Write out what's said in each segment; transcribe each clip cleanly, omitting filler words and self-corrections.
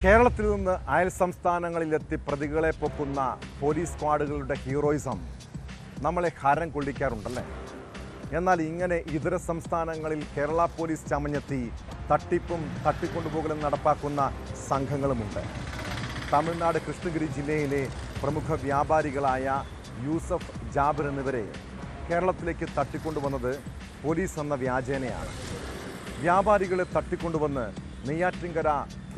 കേരളത്തിൽ നിന്ന് അയൽ സംസ്ഥാനങ്ങളിലെത്തി പ്രതികളെ പൊക്കുന്ന പോലീസ് സ്ക്വാഡുകളുടെ ഹീറോയിസം നമ്മളെ ഹരം കൊള്ളിക്കാറുണ്ടല്ലേ. എന്നാൽ ഇങ്ങനെ ഇതര സംസ്ഥാനങ്ങളിൽ കേരള പോലീസ് ചമഞ്ഞെത്തി തട്ടിപ്പും തട്ടിക്കൊണ്ടുപോകലും നടപ്പാക്കുന്ന സംഘങ്ങളുമുണ്ട്. തമിഴ്നാട് കൃഷ്ണഗിരി ജില്ലയിലെ പ്രമുഖ വ്യാപാരികളായ യൂസഫ്, ജാബിർ എന്നിവരെ കേരളത്തിലേക്ക് തട്ടിക്കൊണ്ടുവന്നത് പോലീസ് എന്ന വ്യാജേനയാണ്. വ്യാപാരികളെ തട്ടിക്കൊണ്ടുവന്ന് നെയ്യാറ്റിൻകര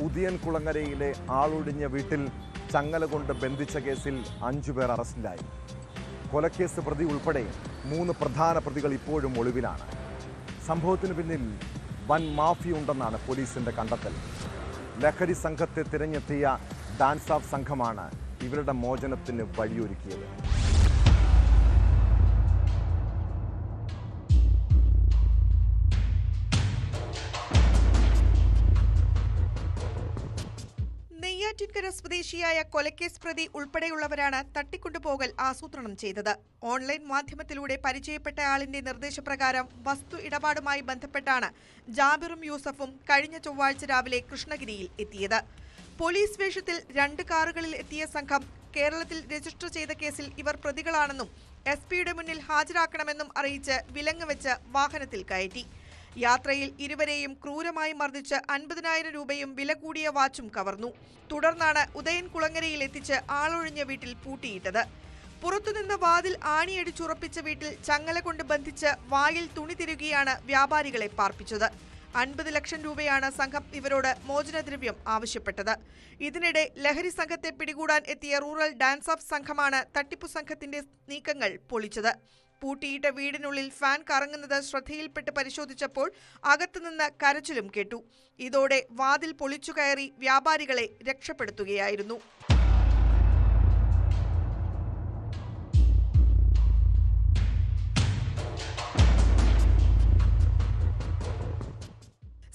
ഉദിയൻകുളങ്ങരയിലെ ആളൊഴിഞ്ഞ വീട്ടിൽ ചങ്ങല കൊണ്ട് ബന്ധിച്ച കേസിൽ 5 പേർ അറസ്റ്റിലായി. കൊലക്കേസ് പ്രതി ഉൾപ്പെടെ 3 പ്രധാന പ്രതികൾ ഇപ്പോഴും ഒളിവിലാണ്. സംഭവത്തിന് പിന്നിൽ വൻ മാഫിയുണ്ടെന്നാണ് പോലീസിന്റെ കണ്ടെത്തൽ. ലഹരി സംഘത്തെ തിരഞ്ഞെത്തിയ ഡാൻസ് ഓഫ് സംഘമാണ് ഇവരുടെ മോചനത്തിന് വഴിയൊരുക്കിയത്. നെയ്യാറ്റിൻകര സ്വദേശിയായ കൊലക്കേസ് പ്രതി ഉൾപ്പെടെയുള്ളവരാണ് തട്ടിക്കൊണ്ടുപോകൽ ആസൂത്രണം ചെയ്തത്. ഓൺലൈൻ മാധ്യമത്തിലൂടെ പരിചയപ്പെട്ട ആളിന്റെ നിർദ്ദേശപ്രകാരം വസ്തു ഇടപാടുമായി ബന്ധപ്പെട്ടാണ് ജാബിറും യൂസഫും കഴിഞ്ഞ ചൊവ്വാഴ്ച രാവിലെ കൃഷ്ണഗിരിയിൽ എത്തിയത്. പോലീസ് വേഷത്തിൽ 2 കാറുകളിൽ എത്തിയ സംഘം കേരളത്തിൽ രജിസ്റ്റർ ചെയ്ത കേസിൽ ഇവർ പ്രതികളാണെന്നും SP-യുടെ മുന്നിൽ ഹാജരാക്കണമെന്നും അറിയിച്ച് വിലങ്ങ് വെച്ച് വാഹനത്തിൽ കയറ്റി. യാത്രയിൽ ഇരുവരെയും ക്രൂരമായി മർദ്ദിച്ച് 50,000 രൂപയും വില കൂടിയ വാച്ചും കവർന്നു. തുടർന്നാണ് ഉദയൻകുളങ്ങരയിൽ എത്തിച്ച് ആളൊഴിഞ്ഞ വീട്ടിൽ പൂട്ടിയിട്ടത്. പുറത്തുനിന്ന് വാതിൽ ആണിയടിച്ചുറപ്പിച്ച വീട്ടിൽ ചങ്ങല കൊണ്ട് ബന്ധിച്ച് വായിൽ തുണി തിരുകിയാണ് വ്യാപാരികളെ പാർപ്പിച്ചത്. 50 ലക്ഷം രൂപയാണ് സംഘം ഇവരോട് മോചനദ്രവ്യം ആവശ്യപ്പെട്ടത്. ഇതിനിടെ ലഹരി സംഘത്തെ പിടികൂടാൻ എത്തിയ റൂറൽ ഡാൻസ് ഓഫ് സംഘമാണ് തട്ടിപ്പു സംഘത്തിന്റെ നീക്കങ്ങൾ പൊളിച്ചത്. പൂട്ടിയിട്ട വീടിനുള്ളിൽ ഫാൻ കറങ്ങുന്നത് ശ്രദ്ധയിൽപ്പെട്ട് പരിശോധിച്ചപ്പോൾ അകത്തുനിന്ന് കരച്ചിലും കേട്ടു. ഇതോടെ വാതിൽ പൊളിച്ചു കയറി വ്യാപാരികളെ രക്ഷപ്പെടുത്തുകയായിരുന്നു.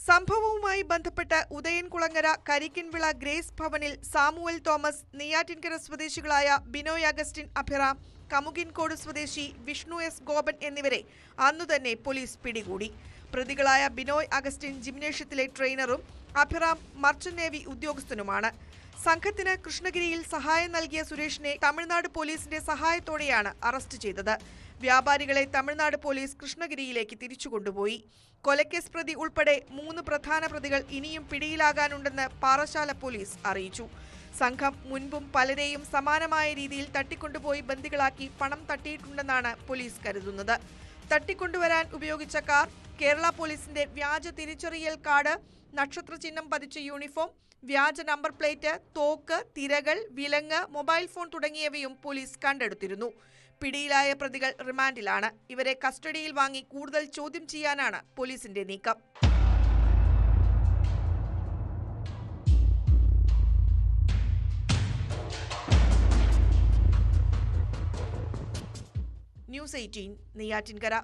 സംഭവവുമായി ബന്ധപ്പെട്ട് ഉദയൻകുളങ്ങര കരിക്കിൻവിള ഗ്രേസ് ഭവനിൽ സാമുവൽ തോമസ്, നെയ്യാറ്റിൻകര സ്വദേശികളായ ബിനോയ് അഗസ്റ്റിൻ അഭിറാം, കമുകിൻകോട് സ്വദേശി വിഷ്ണു S. ഗോപൻ എന്നിവരെ അന്നുതന്നെ പോലീസ് പിടികൂടി. പ്രതികളായ ബിനോയ് അഗസ്റ്റിൻ ജിംനേഷ്യത്തിലെ ട്രെയിനറും അഭിറാം മർച്ചന്റ് നേവി ഉദ്യോഗസ്ഥനുമാണ്. സംഘത്തിന് കൃഷ്ണഗിരിയിൽ സഹായം നൽകിയ സുരേഷിനെ തമിഴ്നാട് പോലീസിന്റെ സഹായത്തോടെയാണ് അറസ്റ്റ് ചെയ്തത്. വ്യാപാരികളെ തമിഴ്നാട് പോലീസ് കൃഷ്ണഗിരിയിലേക്ക് തിരിച്ചുകൊണ്ടുപോയി. കൊലക്കേസ് പ്രതി ഉൾപ്പെടെ 3 പ്രധാന പ്രതികൾ ഇനിയും പിടിയിലാകാനുണ്ടെന്ന് പാറശാല പോലീസ് അറിയിച്ചു. സംഘം മുൻപും പലരെയും സമാനമായ രീതിയിൽ തട്ടിക്കൊണ്ടുപോയി ബന്ദികളാക്കി പണം തട്ടിയിട്ടുണ്ടെന്നാണ് പോലീസ് കരുതുന്നത്. തട്ടിക്കൊണ്ടുവരാൻ ഉപയോഗിച്ച കാർ, കേരള പോലീസിന്റെ വ്യാജ തിരിച്ചറിയൽ കാർഡ്, നക്ഷത്ര ചിഹ്നം പതിച്ച യൂണിഫോം, വ്യാജ നമ്പർ പ്ലേറ്റ്, തോക്ക്, തിരകൾ, വിലങ്ങ്, മൊബൈൽ ഫോൺ തുടങ്ങിയവയും പോലീസ് കണ്ടെടുത്തിരുന്നു. പിടിയിലായ പ്രതികൾ റിമാൻഡിലാണ്. ഇവരെ കസ്റ്റഡിയിൽ വാങ്ങി കൂടുതൽ ചോദ്യം ചെയ്യാനാണ് പോലീസിന്റെ നീക്കം. ന്യൂസ് 18 നെയ്യാറ്റിൻകര.